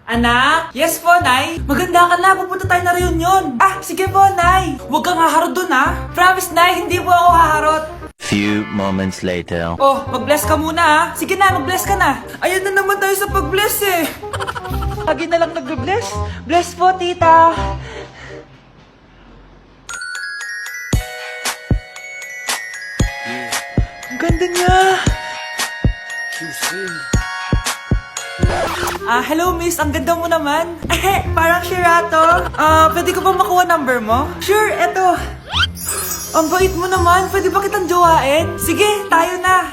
Anak? Yes po, Nay. Maganda ka na, pupunta tayo na reunion. Ah, sige po, Nay. Huwag kang haharot dun, ha? Promise, Nay, hindi po ako haharot. Few moments later. Oh, mag-bless ka muna, ha? Sige na, mag-bless ka na. Ayan na naman tayo sa pag-bless, eh. Lagi na lang nag-bless. Bless po, tita. Ang ganda niya. Hello miss, ang ganda mo naman. Parang Shirato. Pwede ko ba makuha number mo? Sure, eto. Ang bait mo naman, pwede ba kitang jowain? Sige, tayo na.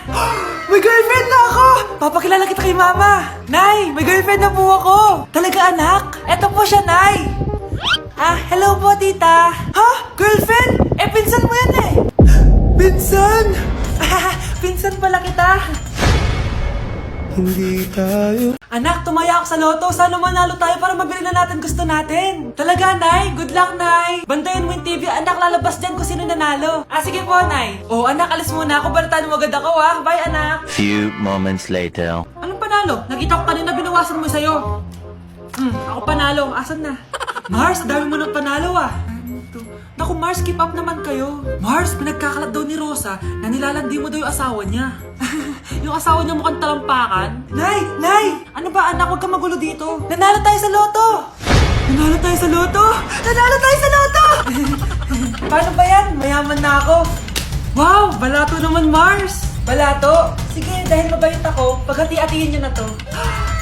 May girlfriend na ako! Papakilala kita kay mama. Nay, may girlfriend na po ako. Talaga anak? Eto po siya, Nay. Hello po tita. Ha? Girlfriend? Pinsan mo yan eh. Pinsan? Pinsan pala kita. Hindi tayo. Anak, tumaya ako sa loto. Sana manalo tayo para mabili na natin gusto natin. Talaga, Nay? Good luck, Nay. Bantayan mo yung TV. Anak, lalabas dyan kung sino nanalo. Sige po, Nay. Oh, anak, alis muna ako. Balitaan mo agad ako, ha? Bye, anak. Few moments later. Anong panalo? Nakita ko kanina binawasan mo sa'yo. Ako panalo. Asan na? Mars, dami mo ng panalo, Naku, Mars, keep up naman kayo. Mars, pinagkakalat daw ni Rosa na nilalandi mo daw yung asawa niya. Yung asawa niya mukhang talampakan. Nay! Nay! Ano ba, anak? Huwag ka magulo dito. Nanalo tayo sa loto! Nanalo tayo sa loto! Nanalo tayo sa loto! Paano ba yan? Mayaman na ako. Wow! Balato naman, Mars! Balato? Sige, dahil mabait ako, paghati-hatiin niyo na to.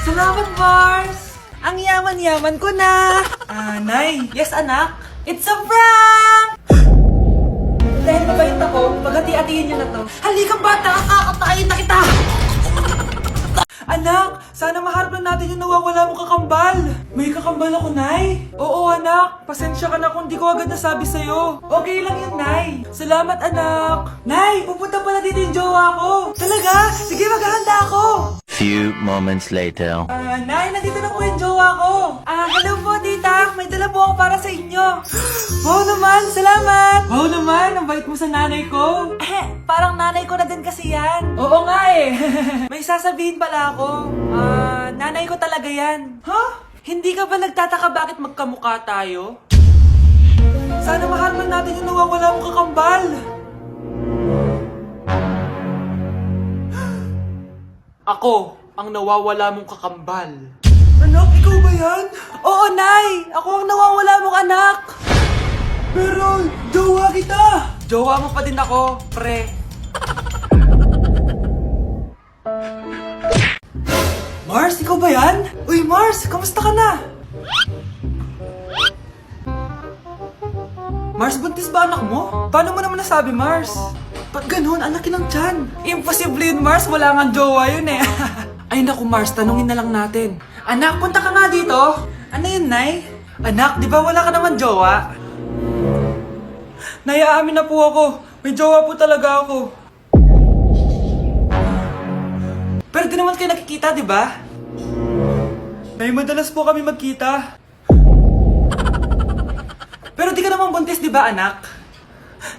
Salamat, Mars! Ang yaman-yaman ko na! Nay! Yes, anak? It's a prank! Dahil mabait ako, paghati-hatiin niyo na to. Halika bata, kakatayin na kita! Anak, sana maharap lang natin yung nawawala mong kakambal. May kakambal ako, Nay. Oo, anak. Pasensya ka na kung di ko agad nasabi sa'yo. Okay lang yun, Nay. Salamat, anak. Nay, pupunta pala dito yung jowa ko. Talaga? Sige, maghahanda ako. Few moments later. Nay, nandito na po yung jowa ko. Hello po, tita. May dala po ako para sa inyo. Wow naman, salamat. Wow naman, ang bait mo sa nanay ko. Parang nanay ko na din kasi yan. Oo nga eh. May sasabihin pala ako. Nanay ko talaga yan. Hindi ka ba nagtataka bakit magkamukha tayo? Sana maharman natin yung nawawala mong kakambal. Ako, ang nawawala mong kakambal. Anak, ikaw ba yan? Oo, Nay! Ako ang nawawala mong anak! Pero, jowa kita! Jowa mo pa din ako, pre. Mars, ikaw ba yan? Uy, Mars, kamusta ka na? Mars, buntis ba anak mo? Paano mo naman nasabi, Mars? Ba't ganun? Anak ng tiyan. Imposible yun, Mars. Wala nga jowa yun eh. Ay naku, Mars. Tanungin na lang natin. Anak, punta ka nga dito. Ano yun, Nay? Anak, di ba wala ka naman jowa? Nay, aamin na po ako. May jowa po talaga ako. Pero di naman kayo nakikita, di ba? Nay, madalas po kami magkita. Pero di ka naman buntis, di ba, anak?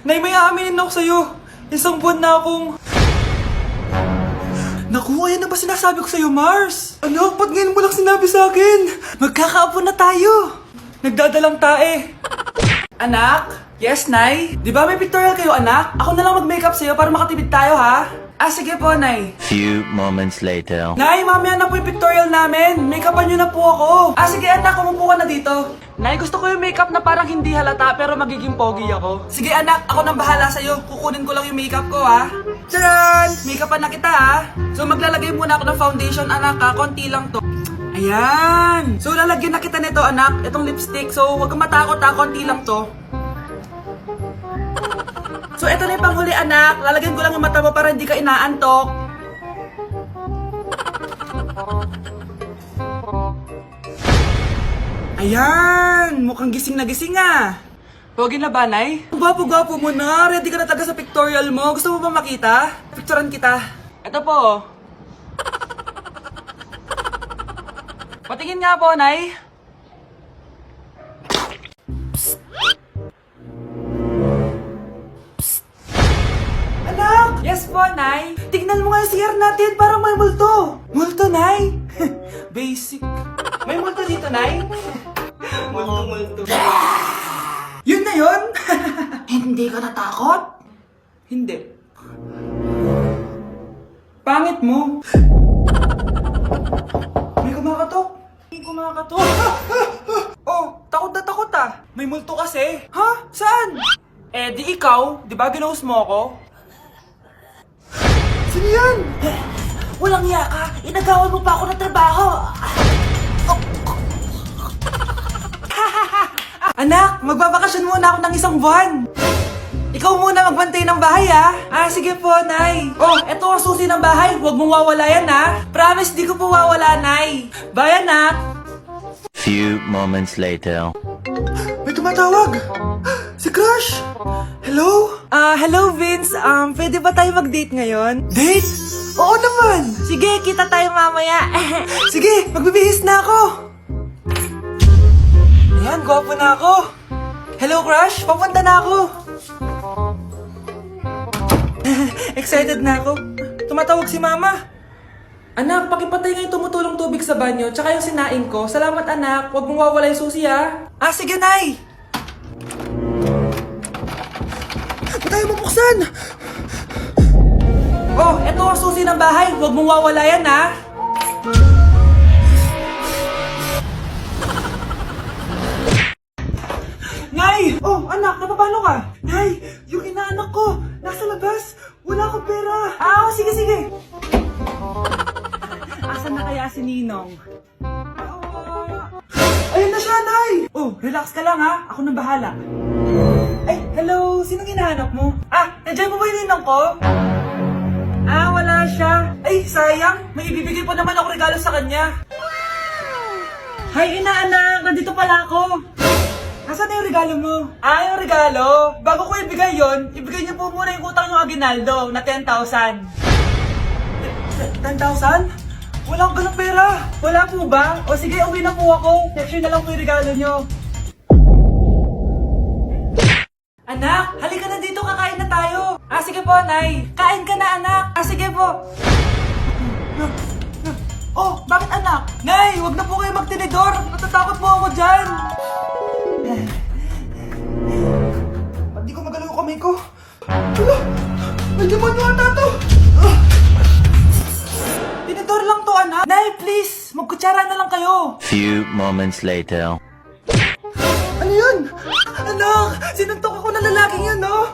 Nay, may aaminin ako sa'yo. Isang buwan na akong... Naku, ayan na ba sinasabi ko sa'yo, Mars? Anak, ba't ngayon mo lang sinabi sa akin? Magkakaapo na tayo. Nagdadalang tae. Anak? Yes, Nay? Di ba may pictorial kayo, anak? Ako na lang mag-makeup sa'yo para makatipid tayo, ha? Sige po, Nay. Few moments later. Nay, mamaya na po yung pictorial namin. Make-upan nyo na po ako. Sige, anak, umupo ka na dito. Nay, gusto ko yung makeup na parang hindi halata pero magiging pogi ako. Sige, anak, ako nang bahala sa'yo. Kukunin ko lang yung makeup ko, ha? Tcharan! Make-upan na kita, ha? So, maglalagay muna ako ng foundation, anak, ha? Konti lang to. Ayan! So, lalagyan na kita nito, anak. Itong lipstick. So, huwag kang matakot, ha? Konti lang to. So, ito na yung panghuli, anak. Lalagyan ko lang yung mata mo para hindi ka inaantok. Ayan! Mukhang gising na gising, Pogi na ba, Nay? Gwapo-gwapo mo na. Ready ka na taga sa pictorial mo. Gusto mo ba makita? Picturean kita. Ito po. Patingin nga po, Nay. Anak! Yes po, Nay. Tignan mo nga yung CR natin. Parang may multo. Multo, Nay. Basic. May multo dito, Nay? Multo. Yun na yun? Hindi ka natakot? Hindi. Pangit mo. May kumakatok. Oh, takot na takot ah. May multo kasi. Ha? Saan? Eh, di ikaw. Di ba ginose mo ako? Sino yan? Walang iya ka. Inagawan mo pa ako ng trabaho. Anak, magbabakasyon muna ako ng isang buwan. Ikaw muna magbantay ng bahay, ah. Sige po, Nay. Oh, eto ang susi ng bahay. Huwag mong wawala yan, ha. Promise, di ko po wawala, Nay. Bye, anak. Few moments later. May tumatawag. Si Crush. Hello? Hello, Vince. Pwede ba tayo mag-date ngayon? Date? Oo naman. Sige, kita tayo mamaya. Sige, magbibihis na ako. Ayan, gwapo na ako. Hello, Crush. Papunta na ako. Excited na ako. Tumatawag si Mama. Anak, pakipatay nga yung tumutulong tubig sa banyo, tsaka yung sinaing ko. Salamat, anak. Huwag mong wawala yung susi, ha? Sige, Nay. Ba't tayo mabuksan? Oh, eto ang susi ng bahay. Huwag mong wawala yan, ha? Nay! Oh, anak, napapalo ka? Nay, yung inaanak ko, nasa labas. Wala akong pera. Sige. Asan na kaya si Ninong? Ayun na siya, Nay! Oh, relax ka lang, ha? Ako nang bahala. Ay, hello! Sinong hinahanap mo? Nandiyan mo ba yung Ninong ko? Wala siya. Ay, sayang. May ibibigay pa naman ako regalo sa kanya. Hay, inaanak! Nandito pala ako. Nasaan na yung regalo mo? Yung regalo? Bago ko ibigay yon, ibigay niyo po muna yung utang yung Aguinaldo na 10,000. 10,000? Wala akong ganong pera. Wala po ba? O sige, uwi na po ako. Next year na lang po yung regalo niyo. Anak, halika na dito, kakain na tayo. Sige po, Nay. Kain ka na, anak. Sige po. Oh, bakit anak? Nay, wag na po kayo magtinidor. Natatakot po ako dyan. Ba't di ko magalaw yung kamay ko? Hala, may demonyo ata to. Tinidor lang to, anak. Nay, please, magkutsara na lang kayo. Few moments later. Ano yun? Anak, sinuntok ako na lalaking yun, no?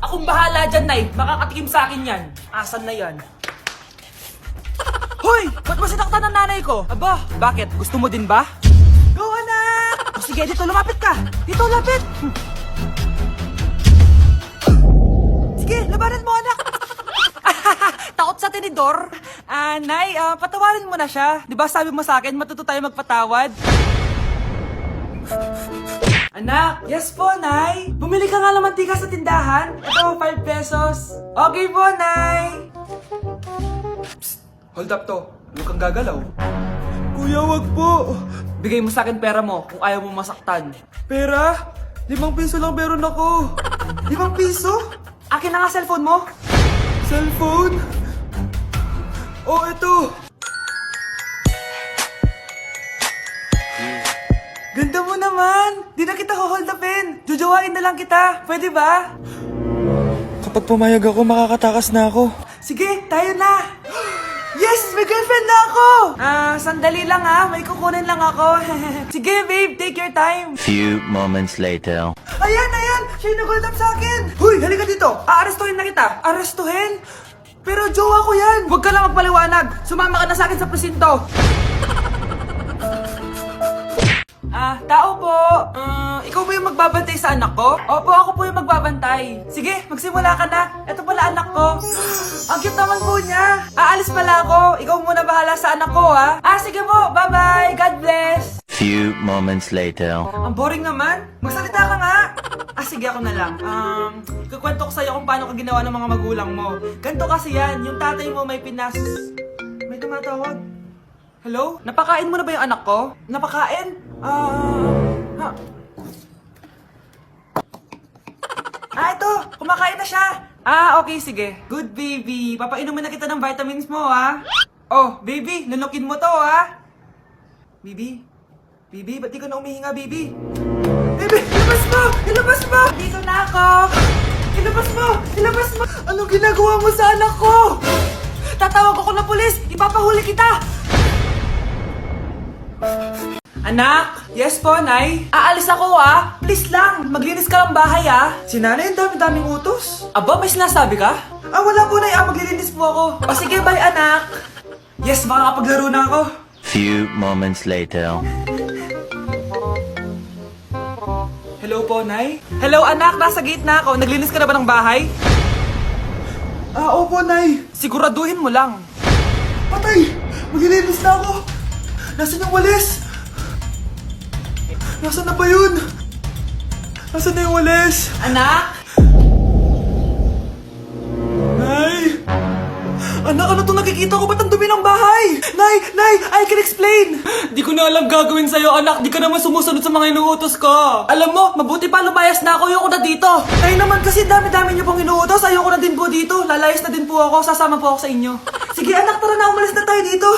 Akong bahala dyan, Nay. Makakatikim sa akin yan. Asan na yan? Hoy! Ba't mo sinaktan ng nanay ko? Aba, bakit? Gusto mo din ba? Go, anak! Sige, dito, lumapit ka! Dito, lapit! Sige, labanan mo, anak! Takot sa tinidor? Nay, patawarin mo na siya. Di ba sabi mo sa akin, matuto tayo magpatawad? Anak, yes po, Nay. Bumili ka nga ng mantika sa tindahan. Ito, 5 pesos. Okay po, Nay. Psst, hold up to. Huwag kang gagalaw. Kuya, wag po. Bigay mo sa akin pera mo kung ayaw mo masaktan. Pera? 5 piso lang meron ako. 5 piso? Akin na nga cellphone mo. Cellphone? Oh, ito. Ganda mo naman! Di na kita hold upin! Jojowain na lang kita! Pwede ba? Kapag pumayag ako, makakatakas na ako. Sige, tayo na! Yes! May girlfriend na ako! Sandali lang ha. May kukunin lang ako. Sige, babe. Take your time. Few moments later. Ayan! Siya yung nag-hold up sa akin! Huy! Halika dito! Aarestuhin na kita! Arestuhin? Pero jowa ko yan! Huwag ka lang magpaliwanag! Sumama ka na sa akin sa presinto! Tao po. Ikaw ba yung magbabantay sa anak ko? Opo, ako po yung magbabantay. Sige, magsimula ka na. Ito pala anak ko. Ang cute naman po niya. Aalis pala ako. Ikaw muna bahala sa anak ko, ha? Sige po. Bye-bye. God bless. Few moments later. Ang boring naman. Magsalita ka nga. Sige, ako na lang. Kukwento ko sa'yo kung paano ka ginawa ng mga magulang mo. Ganto kasi yan. Yung tatay mo may pinas... May tumatawag. Hello? Napakain mo na ba yung anak ko? Napakain? Ito! Kumakain na siya! Okay, sige. Good baby. Papainumin na kita ng vitamins mo, ha? Oh, baby, lunukin mo to, ha? Bibi? Bibi, ba't di ka na umihinga, Bibi? Bibi, ilabas mo! Ilabas mo! Dito na ako! Ilabas mo! Ilabas mo! Anong ginagawa mo sa anak ko? Tatawag ako ng pulis! Ipapahuli kita! Anak! Yes po, Nay? Aalis ako, ah! Please lang! Maglinis ka ng bahay, ah! Si Nanay, ang dami-daming utos. Aba, may sinasabi ka? Wala po, Nay. Maglilinis po ako. O sige, bye, anak! Yes, makakapaglaro na ako. Few moments later. Hello po, Nay? Hello, anak! Nasa gate na ako. Naglinis ka na ba ng bahay? Opo, Nay. Siguraduhin mo lang. Patay! Maglilinis na ako. Nasaan yung walis? Nasaan na ba yun? Nasaan na yung walis? Anak? Nay! Anak, ano itong nakikita ko? Ba't ang dumi ng bahay? Nay! Nay! I can explain! Di ko na alam gagawin sa'yo, anak. Di ka naman sumusunod sa mga inuutos ko. Alam mo, mabuti pa lumayas na ako. Ayoko na dito. Nay naman kasi dami-dami niyo pong inuutos. Ayoko na din po dito. Lalayas na din po ako. Sasama po ako sa inyo. Sige anak, tara na. Umalis na tayo dito.